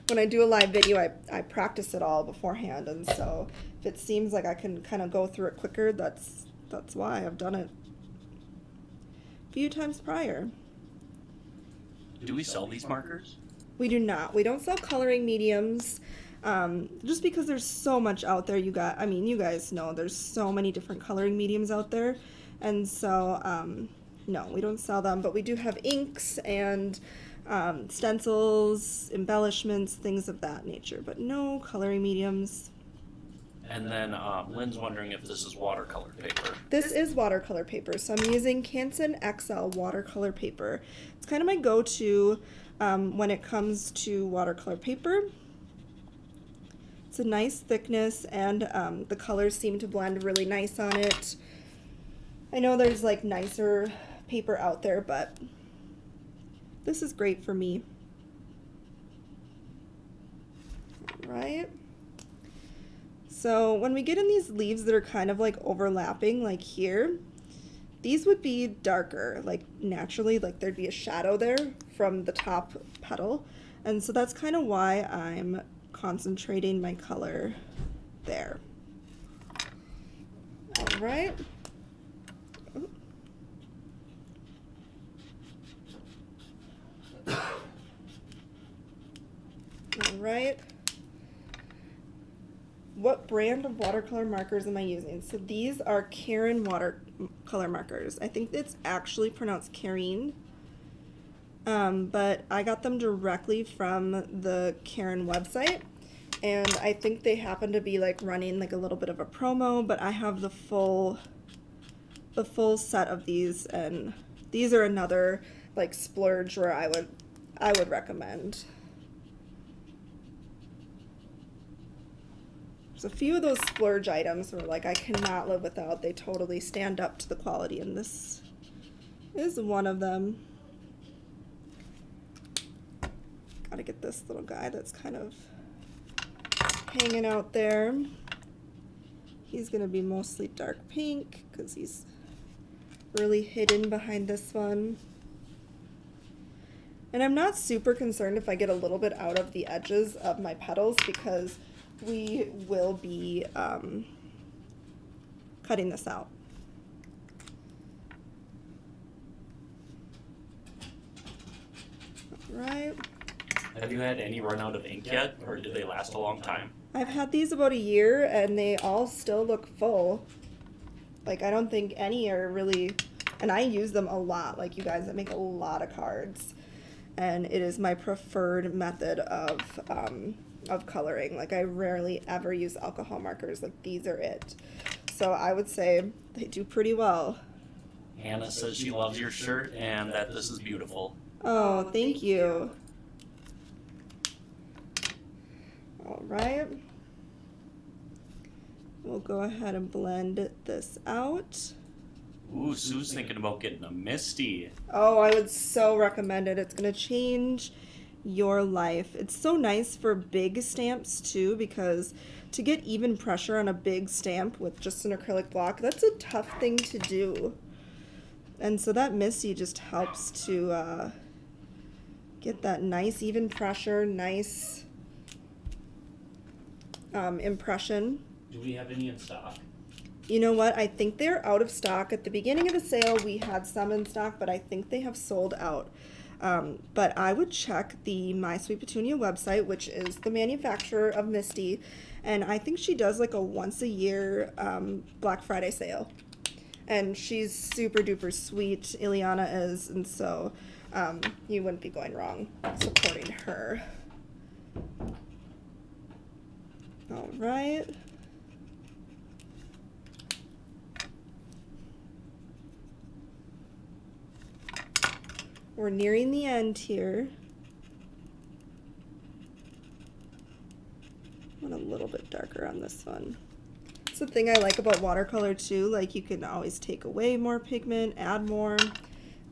When I do a live video, I practice it all beforehand, and so if it seems like I can kind of go through it quicker, that's why I've done it a few times prior. Do we sell these markers? We do not. We don't sell coloring mediums. Just because there's so much out there, you guys know there's so many different coloring mediums out there, and so no, we don't sell them, but we do have inks and stencils, embellishments, things of that nature, but no coloring mediums. And then Lynn's wondering if this is watercolor paper. This is watercolor paper, so I'm using Canson XL watercolor paper. It's kind of my go-to when it comes to watercolor paper. It's a nice thickness, and the colors seem to blend really nice on it. I know there's like nicer paper out there, but this is great for me. Right. So when we get in these leaves that are kind of like overlapping, like here, these would be darker, like naturally, like there'd be a shadow there from the top petal. And so that's kind of why I'm concentrating my color there. All right. All right. What brand of watercolor markers am I using? So these are Karen watercolor markers. I think it's actually pronounced Karen, but I got them directly from the Karen website, and I think they happen to be like running like a little bit of a promo, but I have the full set of these, and these are another like splurge where I would recommend. A few of those splurge items were like I cannot live without. They totally stand up to the quality, and this is one of them. Gotta get this little guy that's kind of hanging out there. He's gonna be mostly dark pink because he's really hidden behind this one. And I'm not super concerned if I get a little bit out of the edges of my petals because we will be cutting this out. All right. Have you had any run out of ink yet, or do they last a long time? I've had these about a year, and they all still look full. Like, I don't think any are really, and I use them a lot. Like, you guys, I make a lot of cards, and it is my preferred method of coloring. Like, I rarely ever use alcohol markers. Like, these are it. So I would say they do pretty well. Hannah says she loves your shirt and that this is beautiful. Oh, thank you. All right. We'll go ahead and blend this out. Ooh, Sue's thinking about getting a Misty. Oh, I would so recommend it. It's going to change your life. It's so nice for big stamps too, because to get even pressure on a big stamp with just an acrylic block, that's a tough thing to do. And so that Misty just helps to get that nice even pressure, nice impression. Do we have any in stock? You know what? I think they're out of stock. At the beginning of the sale, we had some in stock, but I think they have sold out. But I would check the My Sweet Petunia website, which is the manufacturer of Misty, and I think she does like a once a year Black Friday sale. And she's super duper sweet, Ileana is, and so you wouldn't be going wrong supporting her. All right. We're nearing the end here. I want a little bit darker on this one. That's the thing I like about watercolor too, like you can always take away more pigment, add more,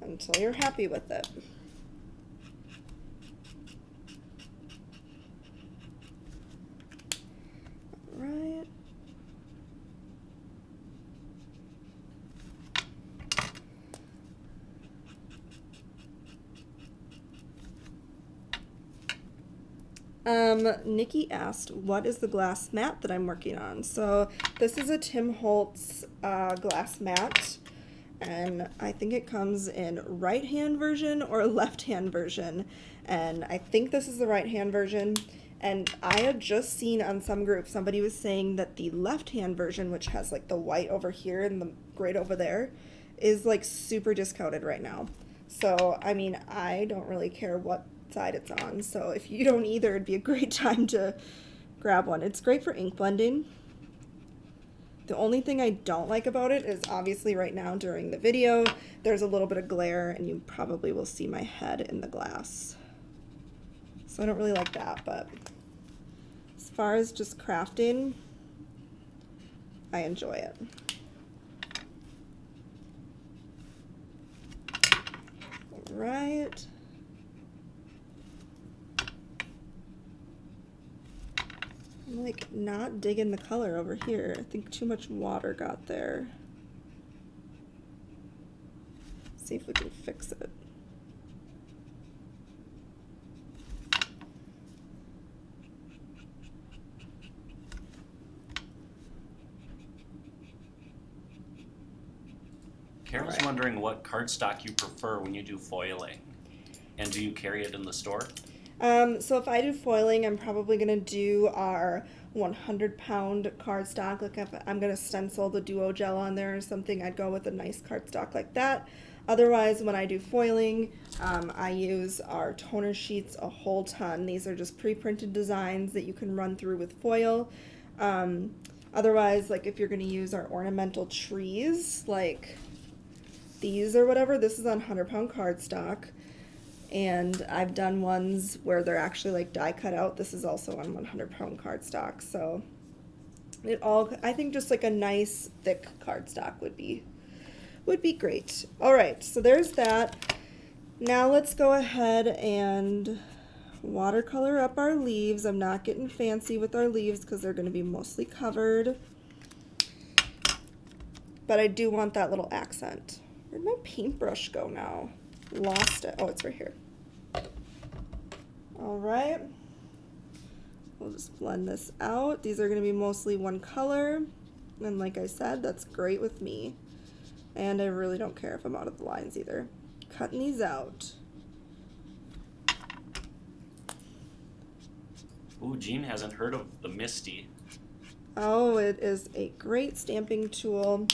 until you're happy with it. All right. Nikki asked, what is the glass mat that I'm working on? So this is a Tim Holtz glass mat, and I think it comes in right-hand version or left-hand version, and I think this is the right-hand version. And I had just seen on some group somebody was saying that the left-hand version, which has like the white over here and the grid over there, is like super discounted right now. So I mean, I don't really care what side it's on, so if you don't either, it'd be a great time to grab one. It's great for ink blending. The only thing I don't like about it is obviously right now during the video there's a little bit of glare and you probably will see my head in the glass, so I don't really like that. But as far as just crafting, I enjoy it. All right. I'm like not digging the color over here. I think too much water got there. See if we can fix it. Carol's wondering what cardstock you prefer when you do foiling, and do you carry it in the store? So if I do foiling, I'm probably going to do our 100-pound cardstock. Like if I'm going to stencil the Duo Gel on there or something, I'd go with a nice cardstock like that. Otherwise, when I do foiling, I use our toner sheets a whole ton. These are just pre-printed designs that you can run through with foil. Otherwise, like if you're going to use our ornamental trees, like these or whatever, this is on 100-pound cardstock. And I've done ones where they're actually like die cut out. This is also on 100-pound cardstock. So it all, I think just like a nice thick cardstock would be great. All right, so there's that. Now let's go ahead and watercolor up our leaves. I'm not getting fancy with our leaves because they're going to be mostly covered. But I do want that little accent. Where'd my paintbrush go now? Lost it. Oh, it's right here. All right. We'll just blend this out. These are going to be mostly one color. And like I said, that's great with me. And I really don't care if I'm out of the lines either. Cutting these out. Ooh, Jean hasn't heard of the Misty. Oh, it is a great stamping tool.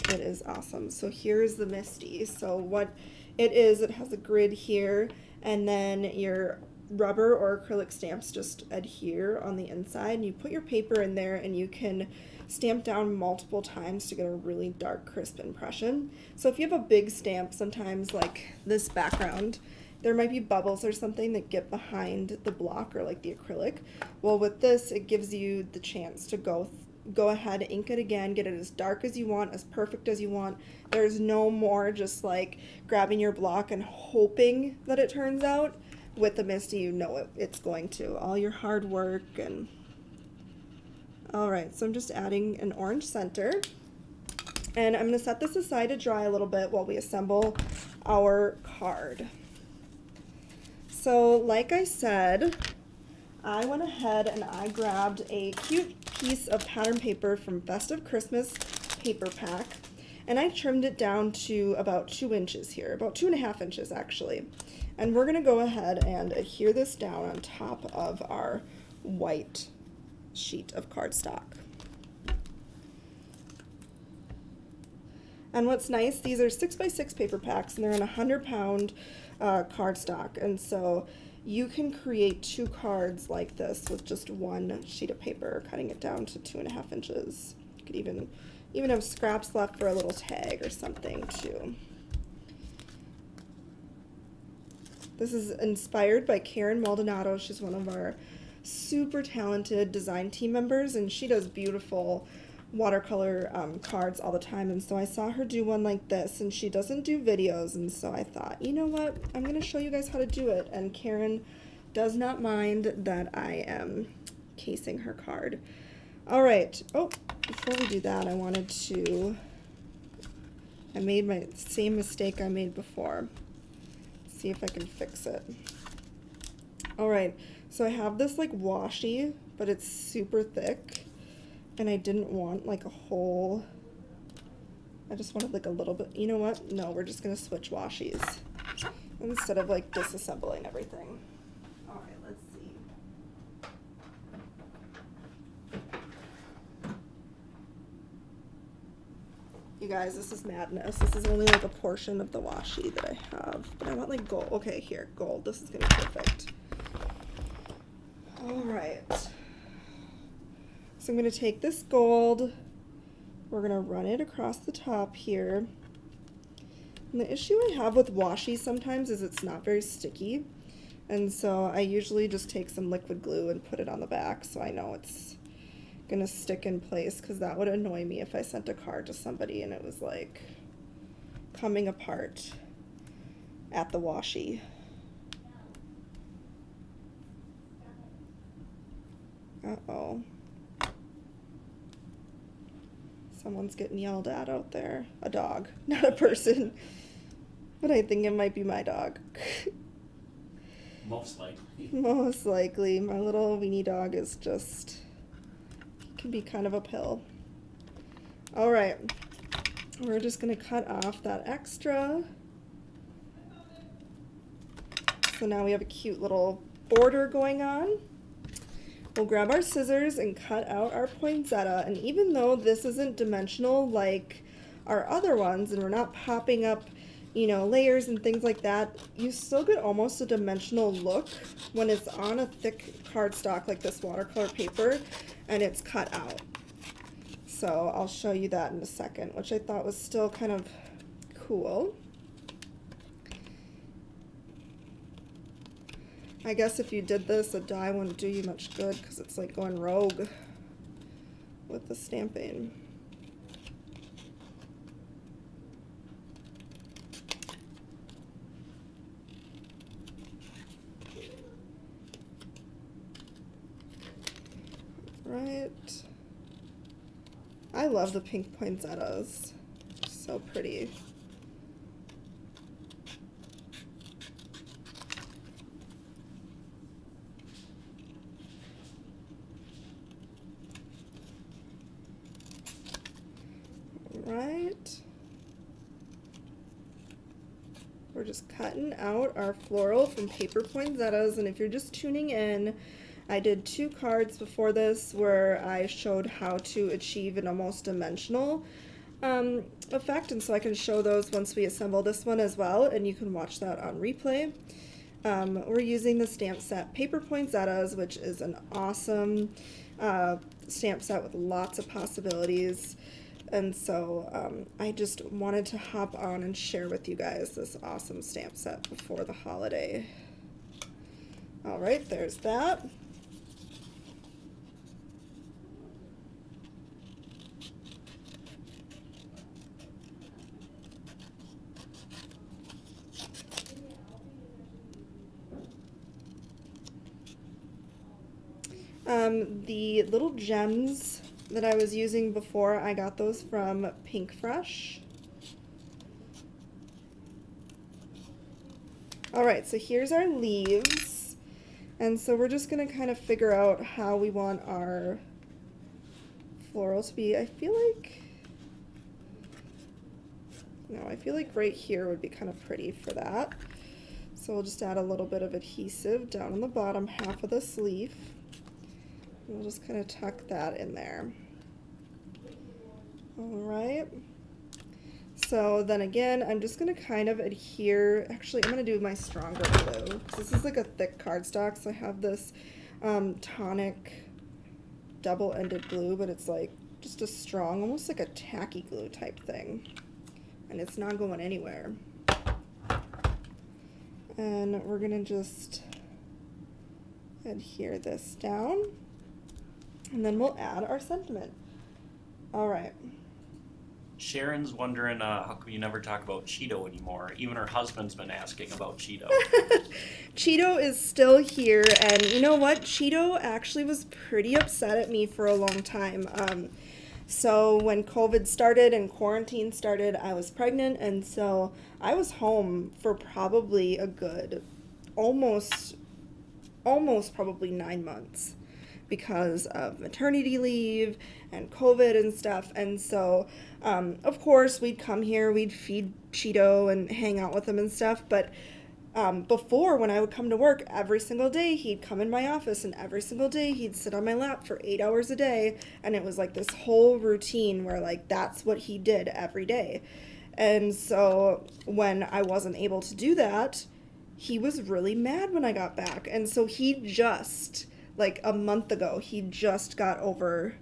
It is awesome. So here's the Misty. So what it is, it has a grid here, and then your rubber or acrylic stamps just adhere on the inside, and you put your paper in there and you can stamp down multiple times to get a really dark, crisp impression. So if you have a big stamp, sometimes like this background, there might be bubbles or something that get behind the block or like the acrylic. Well, with this, it gives you the chance to go ahead, ink it again, get it as dark as you want, as perfect as you want. There's no more just like grabbing your block and hoping that it turns out. With the Misty, you know it's going to. All your hard work and... Alright, so I'm just adding an orange center. And I'm going to set this aside to dry a little bit while we assemble our card. So, like I said, I went ahead and I grabbed a cute piece of pattern paper from Festive Christmas paper pack, and I trimmed it down to about 2 inches here, about 2.5 inches actually. And we're going to go ahead and adhere this down on top of our white sheet of cardstock. And what's nice, these are 6x6 paper packs, and they're in 100-pound cardstock, and so you can create 2 cards like this with just 1 sheet of paper, cutting it down to 2.5 inches. You could even have scraps left for a little tag or something too. This is inspired by Karen Maldonado. She's one of our super talented design team members, and she does beautiful watercolor cards all the time. And so I saw her do one like this, and she doesn't do videos, and so I thought, you know what, I'm going to show you guys how to do it. And Karen does not mind that I am casing her card. All right. Oh, before we do that, I made my same mistake I made before. See if I can fix it. All right, so I have this like washi, but it's super thick, and I didn't want like a whole, I just wanted like a little bit. You know what? No, we're just gonna switch washies instead of like disassembling everything. All right, let's see. You guys, this is madness. This is only like a portion of the washi that I have, but I want like gold. Okay, here, gold. This is gonna be perfect. All right. So I'm gonna take this gold. We're gonna run it across the top here. And the issue I have with washi sometimes is it's not very sticky. And so I usually just take some liquid glue and put it on the back so I know it's gonna stick in place, because that would annoy me if I sent a card to somebody and it was like coming apart at the washi. Uh-oh. Someone's getting yelled at out there. A dog, not a person. But I think it might be my dog. Most likely. Most likely. My little weenie dog is just, can be kind of a pill. All right, we're just gonna cut off that extra. So now we have a cute little border going on. We'll grab our scissors and cut out our poinsettia, and even though this isn't dimensional like our other ones, and we're not popping up, you know, layers and things like that, you still get almost a dimensional look when it's on a thick cardstock like this watercolor paper and it's cut out. So I'll show you that in a second, which I thought was still kind of cool. I guess if you did this, a die wouldn't do you much good because it's like going rogue with the stamping. Right. I love the pink poinsettias. So pretty. Right. We're just cutting out our floral from Paper Poinsettias, and if you're just tuning in, I did 2 cards before this where I showed how to achieve an almost dimensional effect, and so I can show those once we assemble this one as well, and you can watch that on replay. We're using the stamp set Paper Poinsettias, which is an awesome stamp set with lots of possibilities, and so I just wanted to hop on and share with you guys this awesome stamp set before the holiday. All right, there's that. The little gems that I was using before, I got those from Pink Fresh. All right, so here's our leaves. And so we're just gonna kind of figure out how we want our floral to be. I feel like right here would be kind of pretty for that. So we'll just add a little bit of adhesive down on the bottom half of this leaf. We'll just kind of tuck that in there. All right. So then again, I'm just going to kind of adhere. Actually, I'm going to do my stronger glue. This is like a thick cardstock, so I have this tonic double-ended glue, but it's like just a strong, almost like a tacky glue type thing. And it's not going anywhere. And we're going to just adhere this down. And then we'll add our sentiment. All right. Sharon's wondering how come you never talk about Cheeto anymore. Even her husband's been asking about Cheeto. Cheeto is still here, and you know what? Cheeto actually was pretty upset at me for a long time. So when COVID started and quarantine started, I was pregnant, and so I was home for probably a good almost probably 9 months because of maternity leave and COVID and stuff. And so, of course, we'd come here, we'd feed Cheeto and hang out with him and stuff. But before, when I would come to work, every single day he'd come in my office, and every single day he'd sit on my lap for 8 hours a day. And it was like this whole routine where like that's what he did every day. And so when I wasn't able to do that, he was really mad when I got back. And so he just, like a month ago, he just got over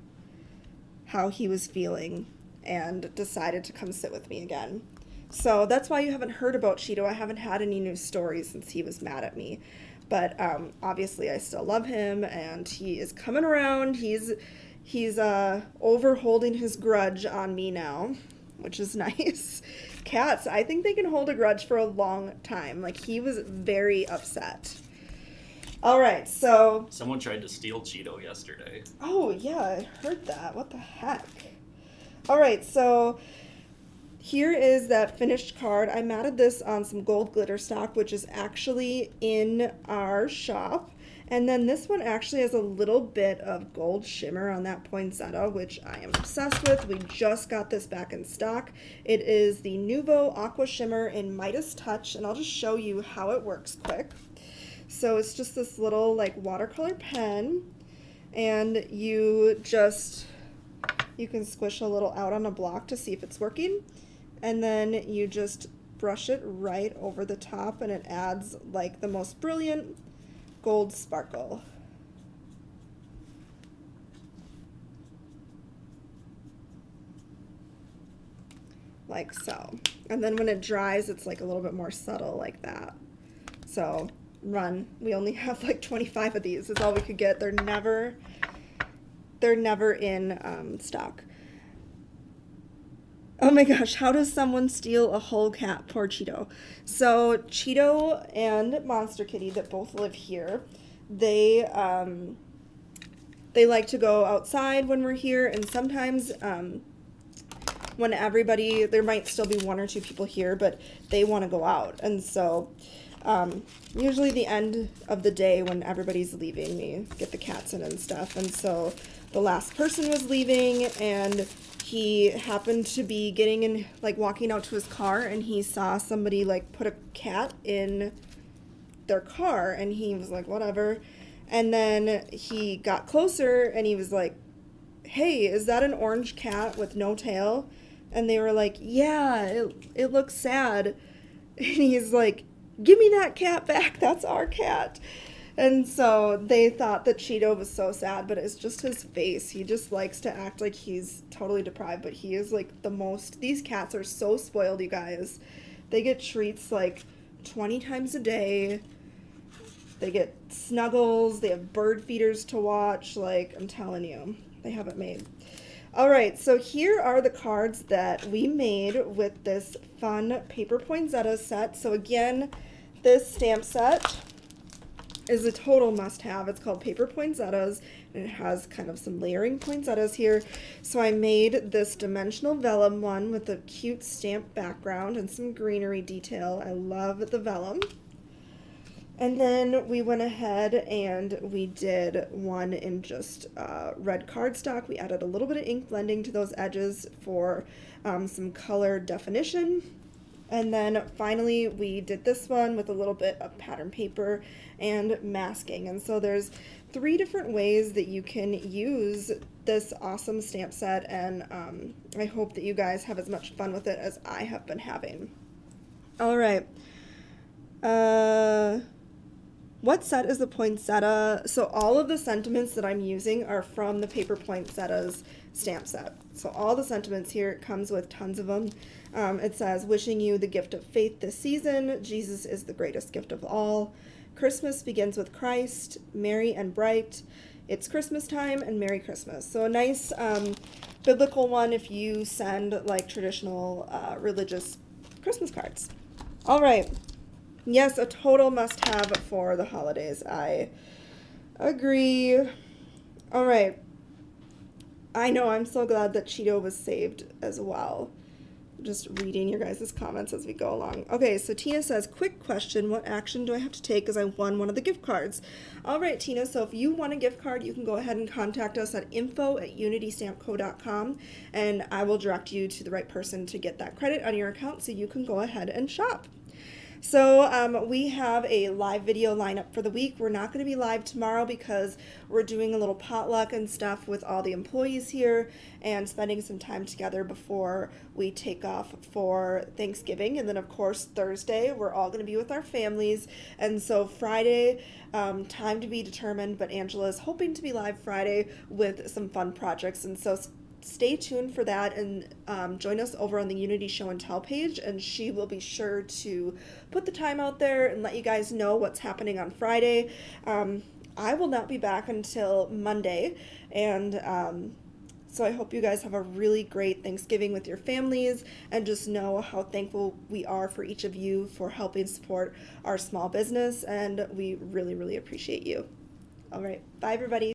how he was feeling and decided to come sit with me again. So that's why you haven't heard about Cheeto. I haven't had any new stories since he was mad at me. But obviously I still love him, and he is coming around. He's over holding his grudge on me now, which is nice. Cats, I think they can hold a grudge for a long time. Like, he was very upset. All right, so... Someone tried to steal Cheeto yesterday. Oh, yeah, I heard that. What the heck? All right, so here is that finished card. I matted this on some gold glitter stock, which is actually in our shop. And then this one actually has a little bit of gold shimmer on that poinsettia, which I am obsessed with. We just got this back in stock. It is the Nuvo Aqua Shimmer in Midas Touch, and I'll just show you how it works quick. So it's just this little like watercolor pen, and you can squish a little out on a block to see if it's working, and then you just brush it right over the top, and it adds like the most brilliant gold sparkle. Like so. And then when it dries, it's like a little bit more subtle like that. So run. We only have like 25 of these. That's all we could get. They're never in stock. Oh my gosh, how does someone steal a whole cat? Poor Cheeto. So Cheeto and Monster Kitty, that both live here, they like to go outside when we're here, and sometimes when everybody, there might still be 1 or 2 people here, but they want to go out. And so usually the end of the day when everybody's leaving, we get the cats in and stuff. And so the last person was leaving, and he happened to be getting in, like walking out to his car, and he saw somebody like put a cat in their car, and he was like, whatever. And then he got closer, and he was like, hey, is that an orange cat with no tail? And they were like, yeah, it looks sad. And he's like, give me that cat back, that's our cat. And so they thought that Cheeto was so sad, but it's just his face. He just likes to act like he's totally deprived, but he is like the most, these cats are so spoiled, you guys. They get treats like 20 times a day. They get snuggles, they have bird feeders to watch, like, I'm telling you, they have it made. All right, so here are the cards that we made with this fun Paper Poinsettias set. So again, this stamp set is a total must-have. It's called Paper Poinsettias, and it has kind of some layering poinsettias here. So I made this dimensional vellum one with a cute stamp background and some greenery detail. I love the vellum. And then we went ahead and we did one in just red cardstock. We added a little bit of ink blending to those edges for some color definition. And then finally we did this one with a little bit of pattern paper and masking. And so there's 3 different ways that you can use this awesome stamp set, and I hope that you guys have as much fun with it as I have been having. All right. What set is the poinsettia? So all of the sentiments that I'm using are from the Paper Poinsettias stamp set. So all the sentiments here, it comes with tons of them. It says, wishing you the gift of faith this season. Jesus is the greatest gift of all. Christmas begins with Christ. Merry and bright. It's Christmas time, and Merry Christmas. So a nice biblical one if you send like traditional religious Christmas cards. All right. Yes, a total must-have for the holidays. I agree. All right. I know, I'm so glad that Cheeto was saved as well. Just reading your guys' comments as we go along. Okay, so Tina says, quick question, what action do I have to take because I won one of the gift cards? All right, Tina, so if you want a gift card, you can go ahead and contact us at info@unitystampco.com, and I will direct you to the right person to get that credit on your account so you can go ahead and shop. So we have a live video lineup for the week. We're not going to be live tomorrow because we're doing a little potluck and stuff with all the employees here and spending some time together before we take off for Thanksgiving. And then, of course, Thursday, we're all going to be with our families. And so Friday, time to be determined, but Angela is hoping to be live Friday with some fun projects. And so stay tuned for that, and join us over on the Unity Show and Tell page, and she will be sure to put the time out there and let you guys know what's happening on Friday. I will not be back until Monday, and so I hope you guys have a really great Thanksgiving with your families, and just know how thankful we are for each of you for helping support our small business, and we really, really appreciate you. All right, bye everybody.